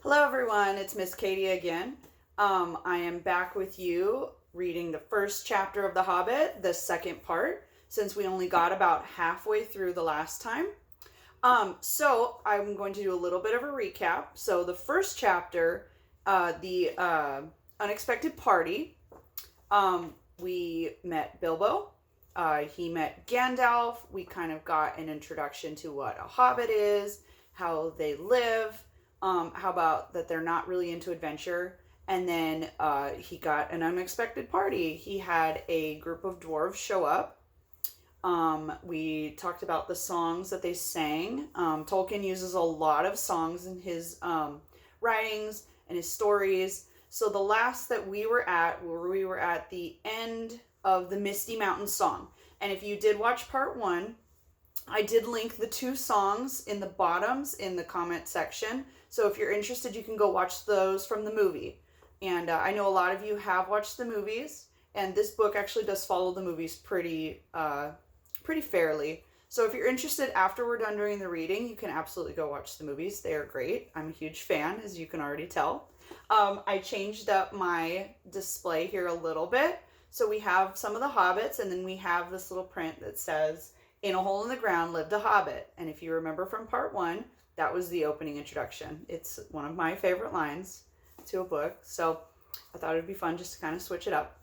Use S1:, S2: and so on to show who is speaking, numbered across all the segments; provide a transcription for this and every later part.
S1: Hello everyone, it's Miss Katy again. I am back with you reading the first chapter of The Hobbit, the second part, since we only got about halfway through the last time. So I'm going to do a little bit of a recap. So the first chapter, the unexpected party, we met Bilbo. He met Gandalf. We kind of got an introduction to what a hobbit is, how they live. How about that they're not really into adventure? And then he got an unexpected party. He had a group of dwarves show up. We talked about the songs that they sang. Tolkien uses a lot of songs in his writings and his stories. So the last that we were at the end of the Misty Mountain song. And if you did watch part one, I did link the two songs in the bottoms in the comment section. So if you're interested, you can go watch those from the movie. And I know a lot of you have watched the movies, and this book actually does follow the movies pretty fairly. So if you're interested after we're done doing the reading, you can absolutely go watch the movies. They are great. I'm a huge fan, as you can already tell. I changed up my display here a little bit. So we have some of the hobbits, and then we have this little print that says, "In a hole in the ground lived a hobbit." And if you remember from part one, that was the opening introduction. It's one of my favorite lines to a book. So I thought it'd be fun just to kind of switch it up.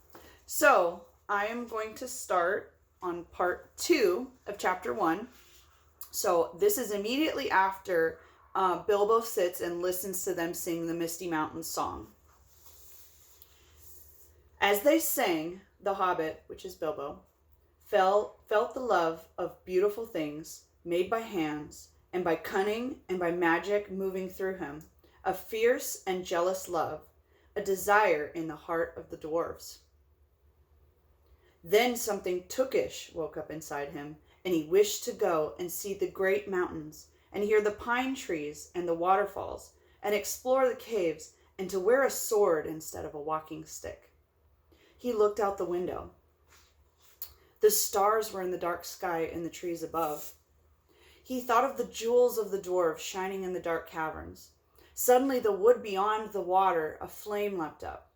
S1: So I am going to start on part 2 of chapter 1. So this is immediately after Bilbo sits and listens to them sing the Misty Mountain song. As they sang, the hobbit, which is Bilbo, felt the love of beautiful things made by hands and by cunning and by magic moving through him, a fierce and jealous love, a desire in the heart of the dwarves. Then something tookish woke up inside him, and he wished to go and see the great mountains and hear the pine trees and the waterfalls and explore the caves and to wear a sword instead of a walking stick. He looked out the window. The stars were in the dark sky in the trees above. He thought of the jewels of the dwarves shining in the dark caverns. Suddenly, the wood beyond the water, a flame leapt up.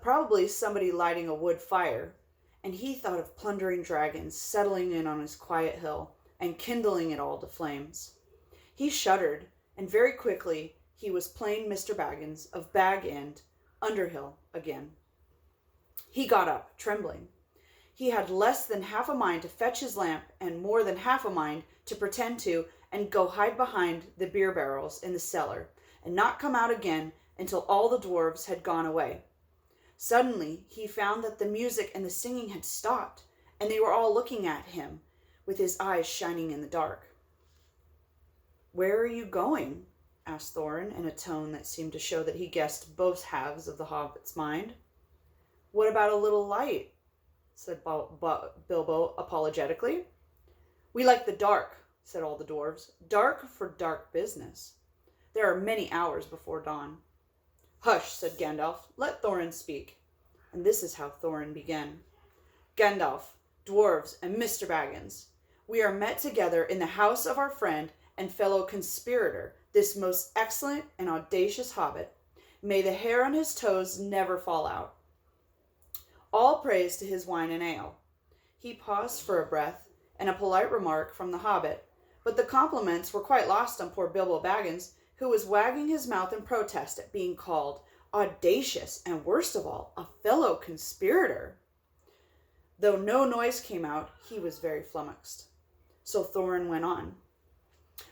S1: Probably somebody lighting a wood fire. And he thought of plundering dragons settling in on his quiet hill and kindling it all to flames. He shuddered, and very quickly he was plain Mr. Baggins of Bag End, Underhill again. He got up, trembling. He had less than half a mind to fetch his lamp and more than half a mind to pretend to and go hide behind the beer barrels in the cellar and not come out again until all the dwarves had gone away. Suddenly, he found that the music and the singing had stopped, and they were all looking at him with his eyes shining in the dark. "Where are you going?" asked Thorin in a tone that seemed to show that he guessed both halves of the hobbit's mind. "What about a little light?" said Bilbo apologetically. "We like the dark," said all the dwarves. "Dark for dark business. There are many hours before dawn." "Hush," said Gandalf. "Let Thorin speak." And this is how Thorin began. "Gandalf, dwarves, and Mr. Baggins, we are met together in the house of our friend and fellow conspirator, this most excellent and audacious hobbit. May the hair on his toes never fall out. All praise to his wine and ale." He paused for a breath and a polite remark from the hobbit, but the compliments were quite lost on poor Bilbo Baggins, who was wagging his mouth in protest at being called audacious and, worst of all, a fellow conspirator. Though no noise came out, he was very flummoxed. So Thorin went on.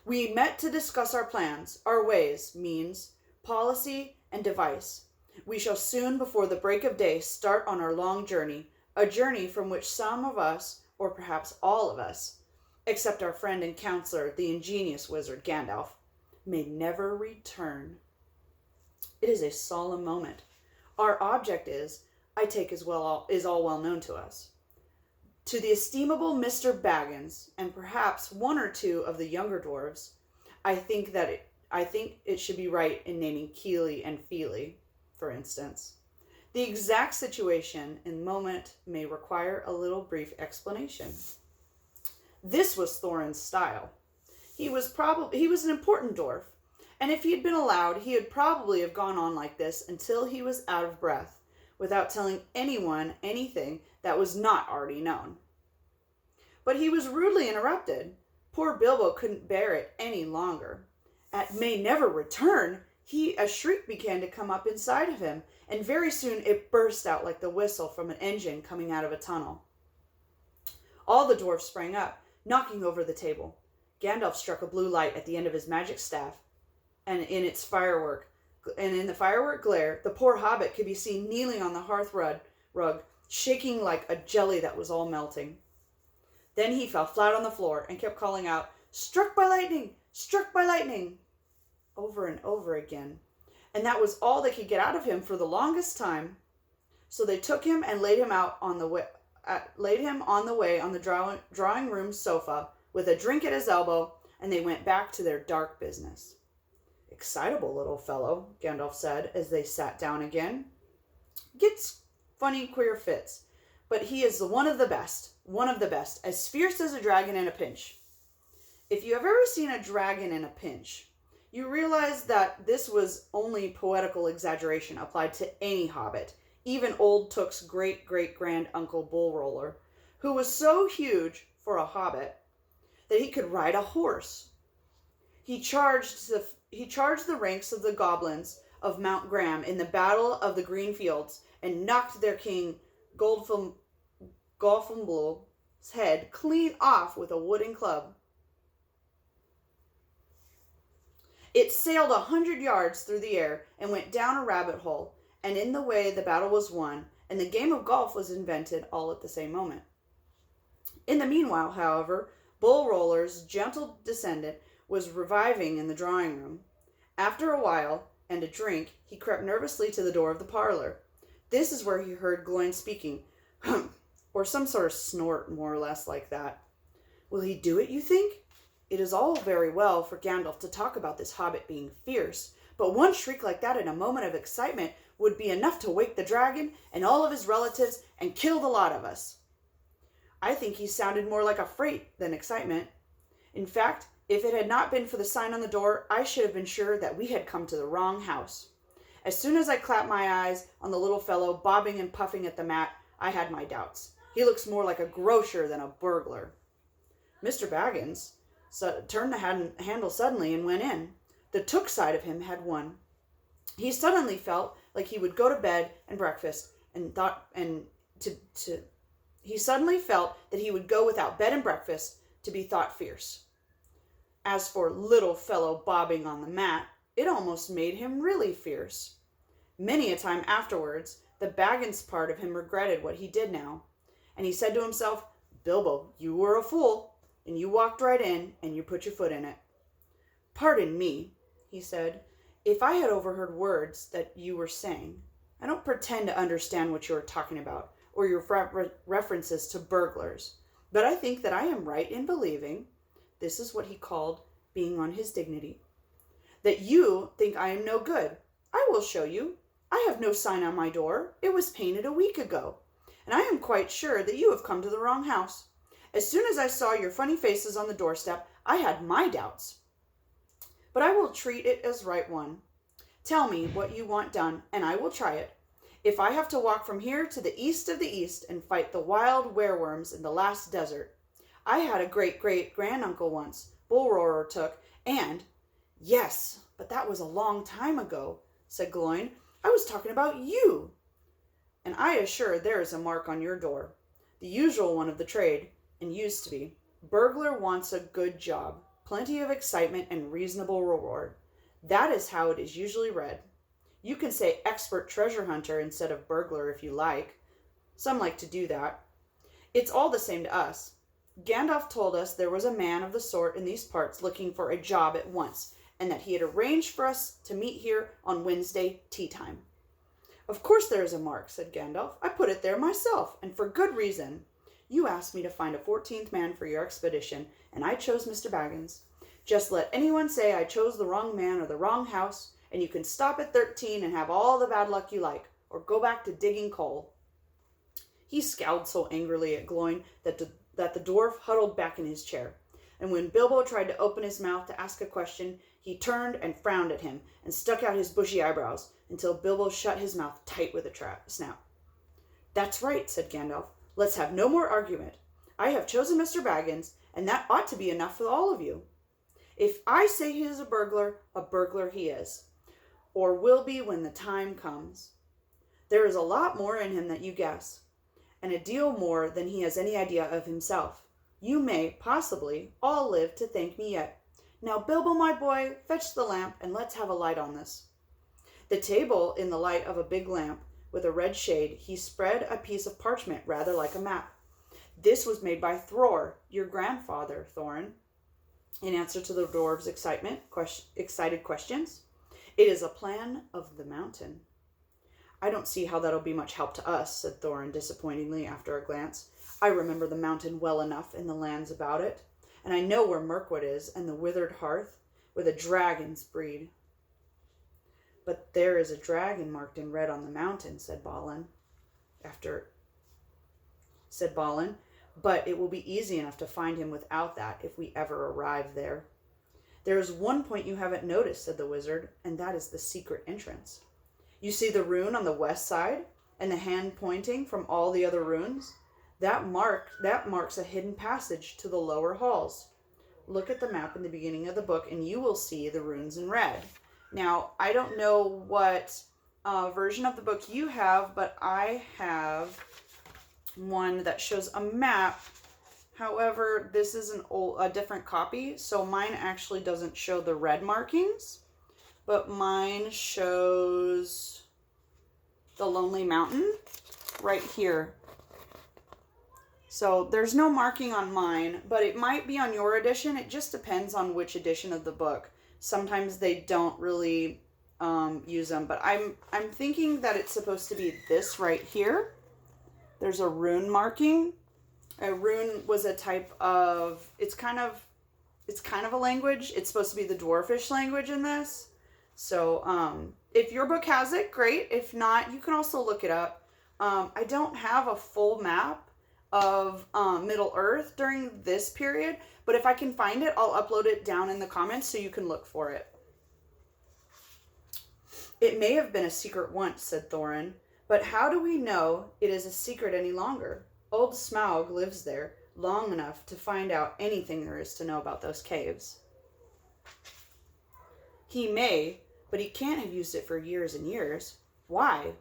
S1: "We met to discuss our plans, our ways, means, policy, and device. We shall soon, before the break of day, start on our long journey, a journey from which some of us, or perhaps all of us, except our friend and counselor, the ingenious wizard Gandalf, may never return. It is a solemn moment. Our object is, I take is all well known to us. To the estimable Mr. Baggins, and perhaps one or two of the younger dwarves, I think it should be right in naming Keely and Feely, for instance. The exact situation and moment may require a little brief explanation." This was Thorin's style. He was an important dwarf, And if he had been allowed, he would probably have gone on like this until he was out of breath, without telling anyone anything that was not already known. But he was rudely interrupted. Poor Bilbo couldn't bear it any longer. At may never return, a shriek began to come up inside of him, and very soon it burst out like the whistle from an engine coming out of a tunnel. All the dwarfs sprang up, knocking over the table. Gandalf struck a blue light at the end of his magic staff, and in the firework glare, the poor hobbit could be seen kneeling on the hearth rug, shaking like a jelly that was all melting. Then he fell flat on the floor and kept calling out, "Struck by lightning! Struck by lightning!" over and over again. And that was all they could get out of him for the longest time. So they took him and laid him on the way on the drawing room sofa with a drink at his elbow, and they went back to their dark business. "Excitable little fellow," Gandalf said as they sat down again. "Gets funny, queer fits, but he is one of the best, as fierce as a dragon in a pinch." If you have ever seen a dragon in a pinch, you realize that this was only poetical exaggeration applied to any hobbit, even old Took's great-great-grand-uncle Bullroller, who was so huge for a hobbit that he could ride a horse. He charged the ranks of the goblins of Mount Graham in the Battle of the Green Fields and knocked their king Golfumbl's head clean off with a wooden club. It sailed 100 yards through the air and went down a rabbit hole, and in the way the battle was won, and the game of golf was invented all at the same moment. In the meanwhile, however, Bullroller's gentle descendant was reviving in the drawing room. After a while and a drink, he crept nervously to the door of the parlor. This is where he heard Gloin speaking, or some sort of snort, more or less like that. "Will he do it, you think? It is all very well for Gandalf to talk about this hobbit being fierce, but one shriek like that in a moment of excitement would be enough to wake the dragon and all of his relatives and kill the lot of us." "I think he sounded more like a fright than excitement. In fact, if it had not been for the sign on the door, I should have been sure that we had come to the wrong house. As soon as I clapped my eyes on the little fellow bobbing and puffing at the mat, I had my doubts. He looks more like a grocer than a burglar." Mr. Baggins turned the handle suddenly and went in. The Took side of him had won. He suddenly felt like he would go to bed and breakfast, he suddenly felt that he would go without bed and breakfast to be thought fierce. As for little fellow bobbing on the mat, it almost made him really fierce. Many a time afterwards, the Baggins part of him regretted what he did now, and he said to himself, "Bilbo, you were a fool, and you walked right in, and you put your foot in it." "Pardon me," he said, "if I had overheard words that you were saying. I don't pretend to understand what you are talking about, or your references to burglars, but I think that I am right in believing," this is what he called being on his dignity, "that you think I am no good. I will show you. I have no sign on my door. It was painted a week ago, and I am quite sure that you have come to the wrong house. As soon as I saw your funny faces on the doorstep, I had my doubts. But I will treat it as right one. Tell me what you want done, and I will try it. If I have to walk from here to the east of the east and fight the wild wereworms in the last desert. I had a great-great-granduncle once, Bullroarer Took, and—" "Yes, but that was a long time ago," said Gloin. "I was talking about you. And I assure there is a mark on your door, the usual one of the trade, and used to be. Burglar wants a good job, plenty of excitement, and reasonable reward. That is how it is usually read. You can say expert treasure hunter instead of burglar if you like. Some like to do that. It's all the same to us. Gandalf told us there was a man of the sort in these parts looking for a job at once, and that he had arranged for us to meet here on Wednesday tea time." "Of course there is a mark," said Gandalf. "I put it there myself, and for good reason. You asked me to find a 14th man for your expedition, and I chose Mr. Baggins. Just let anyone say I chose the wrong man or the wrong house, and you can stop at 13 and have all the bad luck you like, or go back to digging coal." He scowled so angrily at Gloin that the dwarf huddled back in his chair, and when Bilbo tried to open his mouth to ask a question, He turned and frowned at him and stuck out his bushy eyebrows until Bilbo shut his mouth tight with a snap. "That's right," said Gandalf. "Let's have no more argument. I have chosen Mr. Baggins, and that ought to be enough for all of you. If I say he is a burglar he is, or will be when the time comes. There is a lot more in him than you guess, and a deal more than he has any idea of himself. You may, possibly, all live to thank me yet. Now, Bilbo, my boy, fetch the lamp, and let's have a light on this." The table, in the light of a big lamp with a red shade, he spread a piece of parchment rather like a map. "This was made by Thror, your grandfather, Thorin," in answer to the dwarves' excited questions. "It is a plan of the mountain." "I don't see how that'll be much help to us," said Thorin disappointingly after a glance. "I remember the mountain well enough and the lands about it, and I know where Mirkwood is and the withered hearth where the dragons breed." "But there is a dragon marked in red on the mountain," said Balin. "But it will be easy enough to find him without that if we ever arrive there." "There is one point you haven't noticed," said the wizard, "and that is the secret entrance. You see the rune on the west side and the hand pointing from all the other runes? That marks a hidden passage to the lower halls. Look at the map in the beginning of the book and you will see the runes in red." Now, I don't know what version of the book you have, but I have one that shows a map. However, this is a different copy, so mine actually doesn't show the red markings, but mine shows the Lonely Mountain right here. So there's no marking on mine, but it might be on your edition. It just depends on which edition of the book. Sometimes they don't really use them, but I'm thinking that it's supposed to be this right here. There's a rune marking. A rune was a type of, it's kind of a language. It's supposed to be the dwarfish language in this. So if your book has it, great. If not, you can also look it up. I don't have a full map of Middle Earth during this period, but if I can find it, I'll upload it down in the comments so you can look for it. "It may have been a secret once," said Thorin, "but how do we know it is a secret any longer? Old Smaug lives there long enough to find out anything there is to know about those caves." "He may, but he can't have used it for years and years. Why?"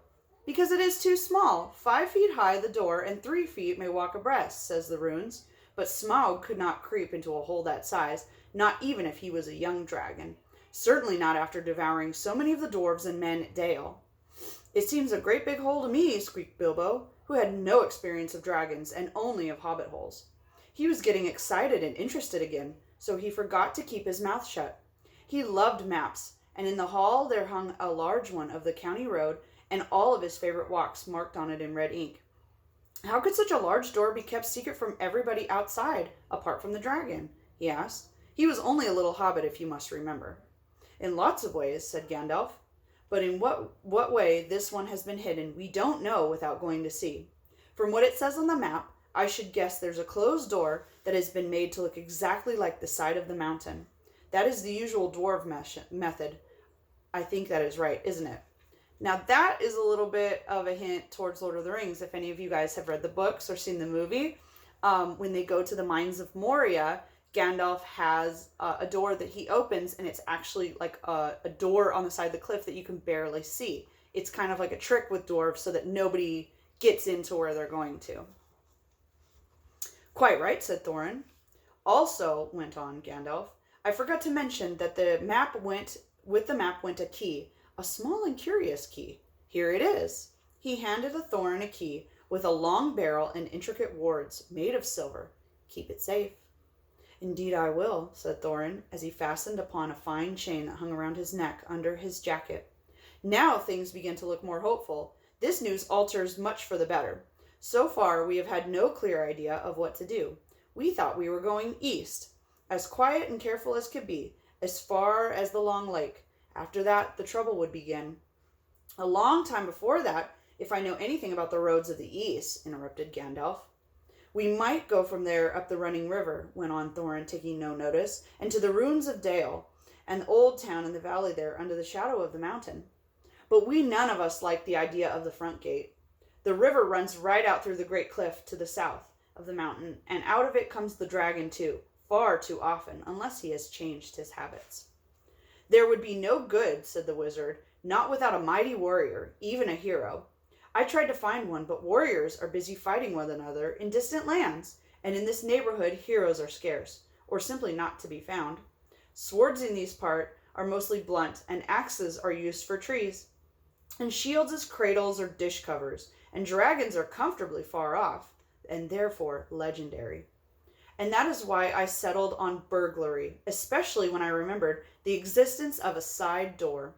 S1: "Because it is too small. 5 feet high the door, and 3 feet may walk abreast, says the runes. But Smaug could not creep into a hole that size, not even if he was a young dragon. Certainly not after devouring so many of the dwarves and men at Dale." "It seems a great big hole to me," squeaked Bilbo, who had no experience of dragons and only of hobbit holes. He was getting excited and interested again, so he forgot to keep his mouth shut. He loved maps, and in the hall there hung a large one of the county road and all of his favorite walks marked on it in red ink. "How could such a large door be kept secret from everybody outside, apart from the dragon?" he asked. "He was only a little hobbit, if you must remember." "In lots of ways," said Gandalf. "But in what way this one has been hidden, we don't know without going to see. From what it says on the map, I should guess there's a closed door that has been made to look exactly like the side of the mountain. That is the usual dwarf method. I think that is right, isn't it?" Now that is a little bit of a hint towards Lord of the Rings, if any of you guys have read the books or seen the movie. When they go to the Mines of Moria, Gandalf has a door that he opens, and it's actually like a door on the side of the cliff that you can barely see. It's kind of like a trick with dwarves so that nobody gets into where they're going to. "Quite right," said Thorin. "Also," went on Gandalf, "I forgot to mention that with the map went a key, a small and curious key. Here it is." He handed Thorin a key with a long barrel and intricate wards made of silver. "Keep it safe." "Indeed I will," said Thorin, as he fastened upon a fine chain that hung around his neck under his jacket. Now things began to look more hopeful. This news alters much for the better. So far we have had no clear idea of what to do. We thought we were going east, as quiet and careful as could be, as far as the Long Lake. After that, the trouble would begin. "A long time before that, if I know anything about the roads of the east," interrupted Gandalf. "We might go from there up the running river," went on Thorin, taking no notice, "and to the ruins of Dale, and the old town in the valley there under the shadow of the mountain. But we none of us like the idea of the front gate. The river runs right out through the great cliff to the south of the mountain, and out of it comes the dragon too, far too often, unless he has changed his habits. There would be no good, said the wizard, not without a mighty warrior, even a hero. I tried to find one, but warriors are busy fighting one another in distant lands, and in this neighborhood heroes are scarce, or simply not to be found. Swords in these parts are mostly blunt, and axes are used for trees, and shields as cradles or dish covers, and dragons are comfortably far off, and therefore legendary. And that is why I settled on burglary, especially when I remembered the existence of a side door.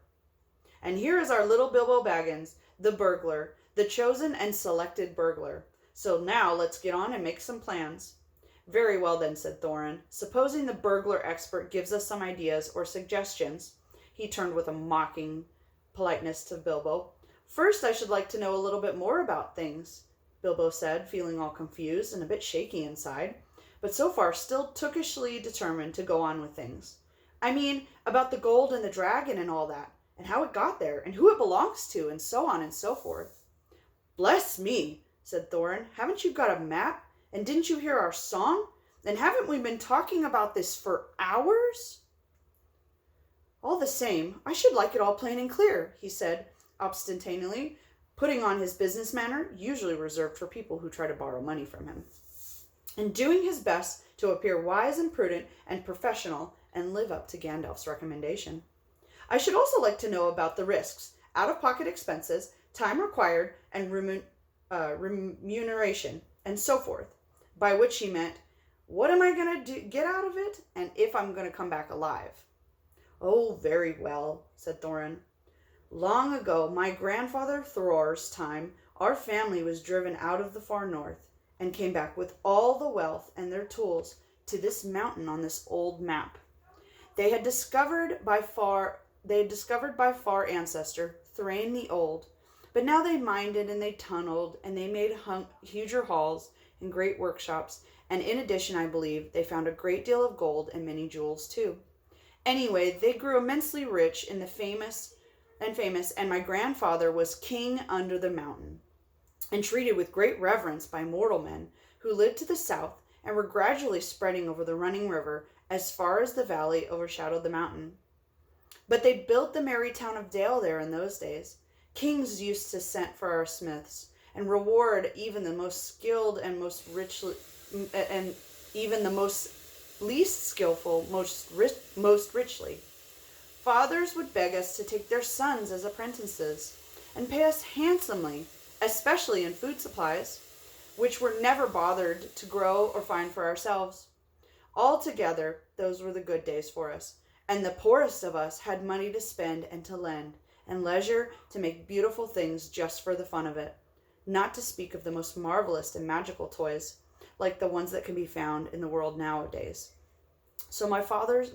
S1: And here is our little Bilbo Baggins, the burglar, the chosen and selected burglar. So now let's get on and make some plans. Very well then, said Thorin. Supposing the burglar expert gives us some ideas or suggestions. He turned with a mocking politeness to Bilbo. First, I should like to know a little bit more about things, Bilbo said, feeling all confused and a bit shaky inside, but so far still tookishly determined to go on with things. I mean, about the gold and the dragon and all that, and how it got there, and who it belongs to, and so on and so forth. Bless me, said Thorin. Haven't you got a map? And didn't you hear our song? And haven't we been talking about this for hours? All the same, I should like it all plain and clear, he said obstinately, putting on his business manner, usually reserved for people who try to borrow money from him, and doing his best to appear wise and prudent and professional and live up to Gandalf's recommendation. I should also like to know about the risks, out-of-pocket expenses, time required, and remuneration, and so forth, by which he meant, what am I going to get out of it, and if I'm going to come back alive? Oh, very well, said Thorin. Long ago, my grandfather Thror's time, our family was driven out of the far north, and came back with all the wealth and their tools to this mountain on this old map. They had discovered by far ancestor Thrain the Old, but now they mined and they tunneled and they made huger halls and great workshops, and in addition, I believe, they found a great deal of gold and many jewels too. Anyway, they grew immensely rich in the famous, and my grandfather was king under the mountain, and treated with great reverence by mortal men who lived to the south and were gradually spreading over the running river as far as the valley overshadowed the mountain. But they built the merry town of Dale there in those days. Kings used to send for our smiths, and reward even the most skilled and most richly, and even the most least skillful most richly. Fathers would beg us to take their sons as apprentices, and pay us handsomely, especially in food supplies, which were never bothered to grow or find for ourselves. Altogether, those were the good days for us, and the poorest of us had money to spend and to lend, and leisure to make beautiful things just for the fun of it, not to speak of the most marvelous and magical toys, like the ones that can be found in the world nowadays. So my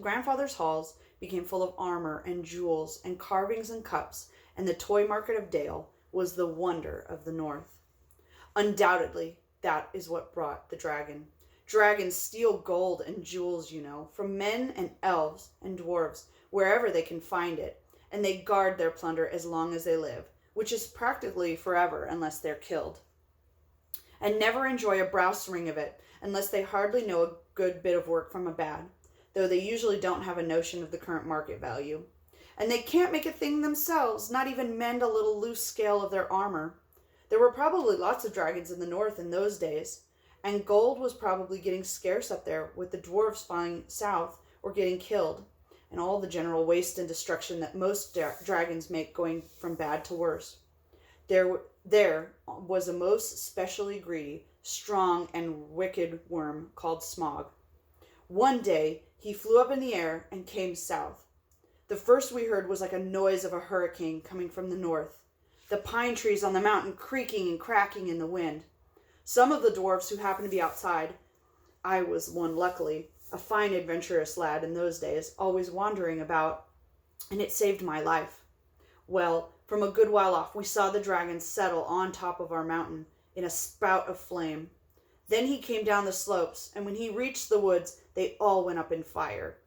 S1: grandfather's halls became full of armor and jewels and carvings and cups, and the toy market of Dale was the wonder of the north. Undoubtedly, that is what brought the dragon. Dragons steal gold and jewels, you know, from men and elves and dwarves, wherever they can find it, and they guard their plunder as long as they live, which is practically forever unless they're killed, and never enjoy a browse ring of it unless they hardly know a good bit of work from a bad, though they usually don't have a notion of the current market value. And they can't make a thing themselves, not even mend a little loose scale of their armor. There were probably lots of dragons in the north in those days, and gold was probably getting scarce up there, with the dwarves flying south or getting killed, and all the general waste and destruction that most dragons make going from bad to worse. There was a most specially greedy, strong, and wicked worm called Smog. One day, he flew up in the air and came south. The first we heard was like a noise of a hurricane coming from the north, the pine trees on the mountain creaking and cracking in the wind. Some of the dwarfs who happened to be outside, I was one luckily, a fine adventurous lad in those days, always wandering about, and it saved my life. Well, from a good while off, we saw the dragon settle on top of our mountain in a spout of flame. Then he came down the slopes, and when he reached the woods, they all went up in fire.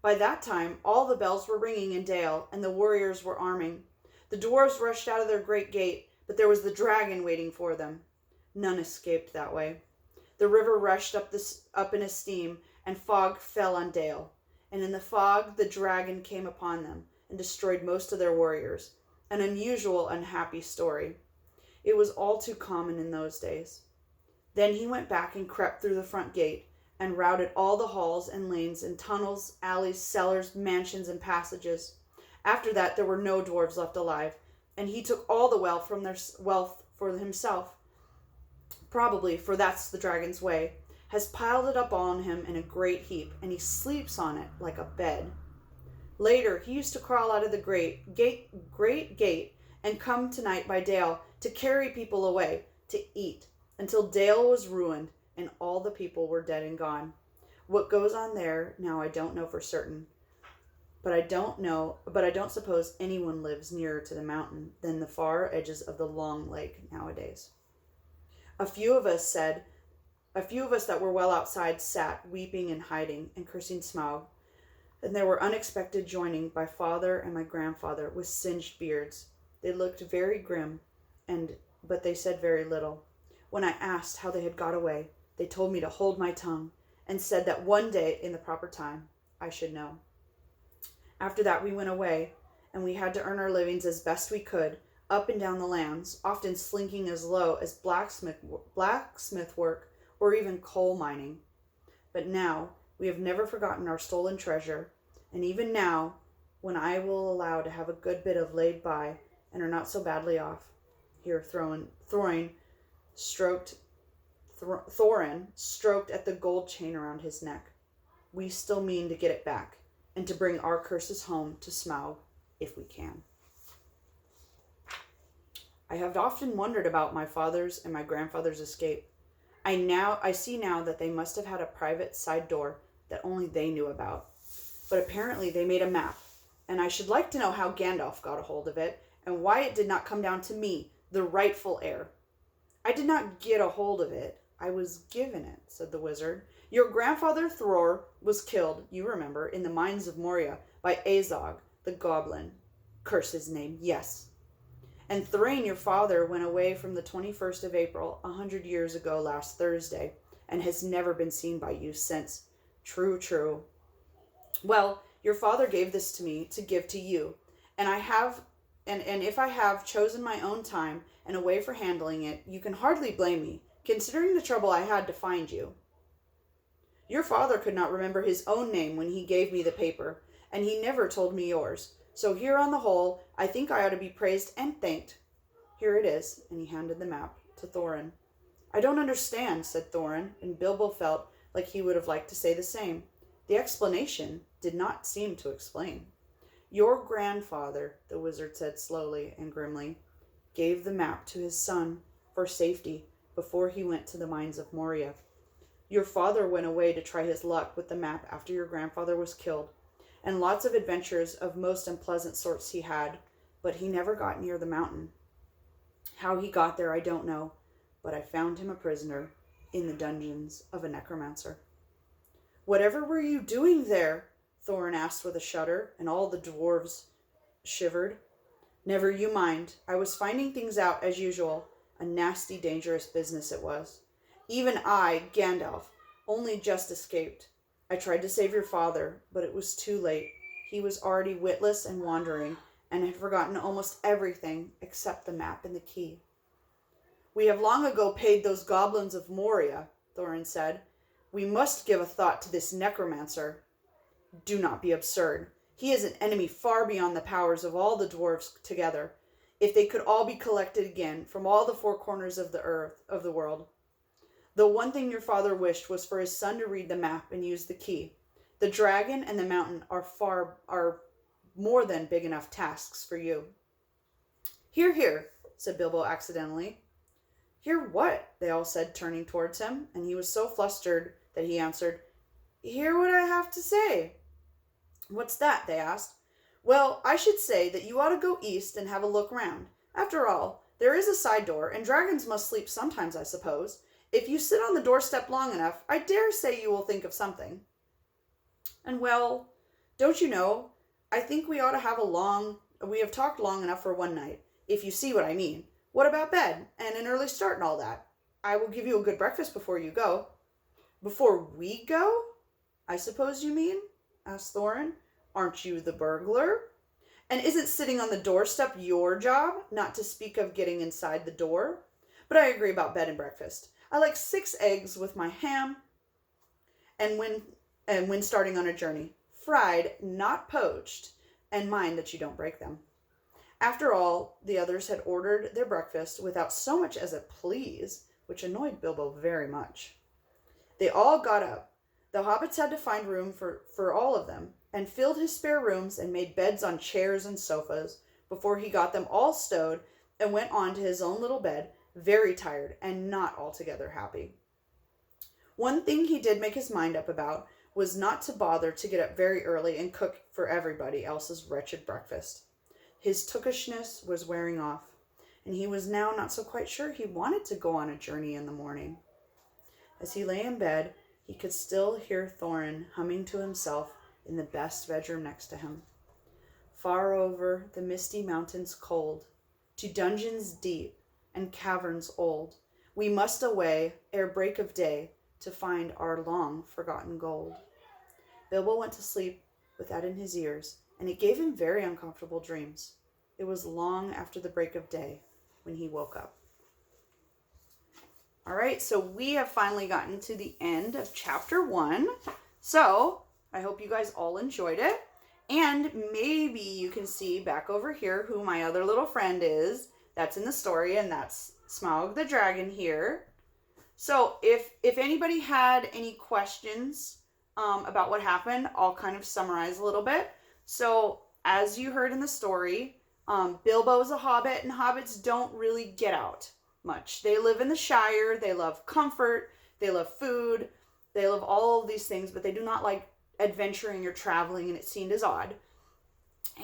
S1: By that time, all the bells were ringing in Dale, and the warriors were arming. The dwarves rushed out of their great gate, but there was the dragon waiting for them. None escaped that way. The river rushed up in a steam, and fog fell on Dale. And in the fog, the dragon came upon them and destroyed most of their warriors. An unusual, unhappy story. It was all too common in those days. Then he went back and crept through the front gate and routed all the halls and lanes and tunnels, alleys, cellars, mansions, and passages. After that, there were no dwarves left alive, and he took all the wealth for himself. Probably, for that's the dragon's way, has piled it up on him in a great heap, and he sleeps on it like a bed. Later, he used to crawl out of the great gate and come to night by Dale to carry people away to eat, until Dale was ruined and all the people were dead and gone. What goes on there now I don't know for certain. But I don't suppose anyone lives nearer to the mountain than the far edges of the long lake nowadays. A few of us that were well outside sat weeping and hiding and cursing Smaug, and there were unexpected joining by father and my grandfather with singed beards. They looked very grim, but they said very little. When I asked how they had got away, they told me to hold my tongue, and said that one day, in the proper time, I should know. After that we went away, and we had to earn our livings as best we could, up and down the lands, often slinking as low as blacksmith work or even coal mining. But now we have never forgotten our stolen treasure, and even now, when I will allow to have a good bit of laid by, and are not so badly off. Here Thorin stroked at the gold chain around his neck. We still mean to get it back, and to bring our curses home to Smaug, if we can. I have often wondered about my father's and my grandfather's escape. I see now that they must have had a private side door that only they knew about. But apparently they made a map, and I should like to know how Gandalf got a hold of it, and why it did not come down to me, the rightful heir. I did not get a hold of it. I was given it, said the wizard. Your grandfather Thror was killed, you remember, in the mines of Moria by Azog, the goblin. Curse his name, yes. And Thrain, your father, went away from the 21st of April, 100 years ago last Thursday, and has never been seen by you since. True, true. Well, your father gave this to me to give to you, and if I have chosen my own time and a way for handling it, you can hardly blame me, considering the trouble I had to find you. Your father could not remember his own name when he gave me the paper, and he never told me yours. So here on the whole, I think I ought to be praised and thanked. Here it is, and he handed the map to Thorin. I don't understand, said Thorin, and Bilbo felt like he would have liked to say the same. The explanation did not seem to explain. Your grandfather, the wizard said slowly and grimly, gave the map to his son for safety before he went to the mines of Moria. Your father went away to try his luck with the map after your grandfather was killed, and lots of adventures of most unpleasant sorts he had, but he never got near the mountain. How he got there I don't know, but I found him a prisoner in the dungeons of a necromancer. Whatever were you doing there? Thorin asked with a shudder, and all the dwarves shivered. Never you mind. I was finding things out as usual. A nasty, dangerous business it was. Even I, Gandalf, only just escaped. I tried to save your father, but it was too late. He was already witless and wandering, and had forgotten almost everything except the map and the key. We have long ago paid those goblins of Moria, Thorin said. We must give a thought to this necromancer. Do not be absurd. He is an enemy far beyond the powers of all the dwarves together, if they could all be collected again from all the four corners of the earth, of the world. The one thing your father wished was for his son to read the map and use the key. The dragon and the mountain are more than big enough tasks for you. Hear, hear, said Bilbo accidentally. Hear what? They all said, turning towards him, and he was so flustered that he answered, Hear what I have to say. What's that? They asked. Well, I should say that you ought to go east and have a look round. After all, there is a side door, and dragons must sleep sometimes, I suppose. If you sit on the doorstep long enough, I dare say you will think of something. And well, Don't you know? I think we ought to have we have talked long enough for one night, if you see what I mean. What about bed and an early start and all that? I will give you a good breakfast before you go. Before we go? I suppose you mean? Asked Thorin. Aren't you the burglar? And isn't sitting on the doorstep your job, not to speak of getting inside the door? But I agree about bed and breakfast. I like 6 eggs with my ham, and when starting on a journey, fried, not poached, and mind that you don't break them. After all, the others had ordered their breakfast without so much as a please, which annoyed Bilbo very much. They all got up. The hobbits had to find room for all of them, and filled his spare rooms and made beds on chairs and sofas before he got them all stowed and went on to his own little bed, very tired and not altogether happy. One thing he did make his mind up about was not to bother to get up very early and cook for everybody else's wretched breakfast. His tookishness was wearing off, and he was now not so quite sure he wanted to go on a journey in the morning. As he lay in bed, he could still hear Thorin humming to himself in the best bedroom next to him. Far over the misty mountains cold, to dungeons deep and caverns old, we must away ere break of day to find our long forgotten gold. Bilbo went to sleep with that in his ears, and it gave him very uncomfortable dreams. It was long after the break of day when he woke up. All right, so we have finally gotten to the end of chapter 1. So I hope you guys all enjoyed it. And maybe you can see back over here who my other little friend is. That's in the story, and that's Smaug the dragon here. So if anybody had any questions about what happened, I'll kind of summarize a little bit. So as you heard in the story, Bilbo is a hobbit, and hobbits don't really get out much. They live in the Shire. They love comfort. They love food. They love all of these things, but they do not like adventuring or traveling, and it seemed as odd.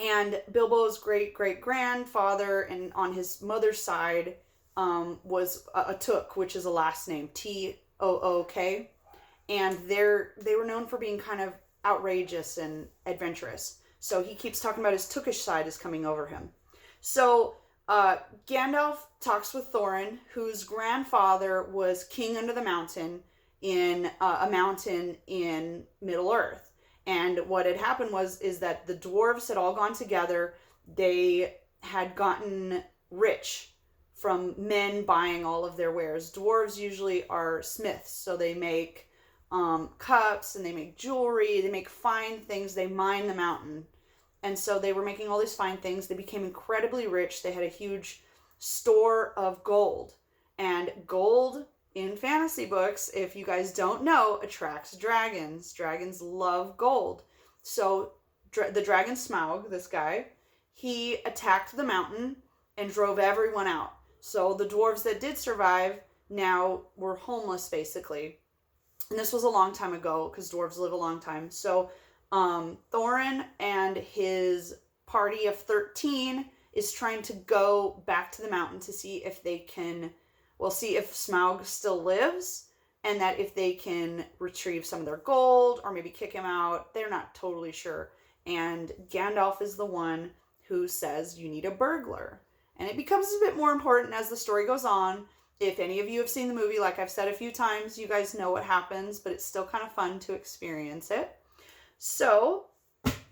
S1: And Bilbo's great-great-grandfather, and on his mother's side, was a Took, which is a last name, Took. And they were known for being kind of outrageous and adventurous. So he keeps talking about his Tookish side is coming over him. So Gandalf talks with Thorin, whose grandfather was king under the mountain in a mountain in Middle-earth. And what had happened is that the dwarves had all gone together. They had gotten rich from men buying all of their wares. Dwarves usually are smiths, so they make cups and they make jewelry. They make fine things. They mine the mountain. And so they were making all these fine things. They became incredibly rich. They had a huge store of gold. And gold in fantasy books, if you guys don't know, attracts dragons. Dragons love gold. So the dragon Smaug, this guy, he attacked the mountain and drove everyone out. So the dwarves that did survive now were homeless, basically. And this was a long time ago, because dwarves live a long time. So Thorin and his party of 13 is trying to go back to the mountain to see if they can, see if Smaug still lives, and that if they can retrieve some of their gold or maybe kick him out. They're not totally sure. And Gandalf is the one who says, you need a burglar. And it becomes a bit more important as the story goes on. If any of you have seen the movie, like I've said a few times, you guys know what happens, but it's still kind of fun to experience it. So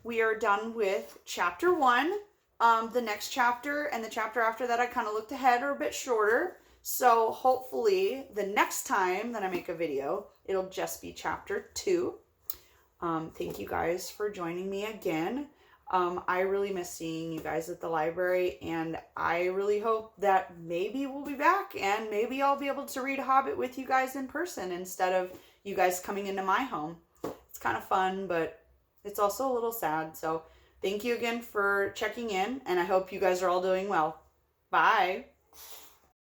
S1: we are done with chapter 1. The next chapter and the chapter after that, I kind of looked ahead, are a bit shorter. So hopefully the next time that I make a video, it'll just be chapter 2. Thank you guys for joining me again. I really miss seeing you guys at the library, and I really hope that maybe we'll be back, and maybe I'll be able to read Hobbit with you guys in person instead of you guys coming into my home. It's kind of fun, but it's also a little sad. So thank you again for checking in, and I hope you guys are all doing well. Bye.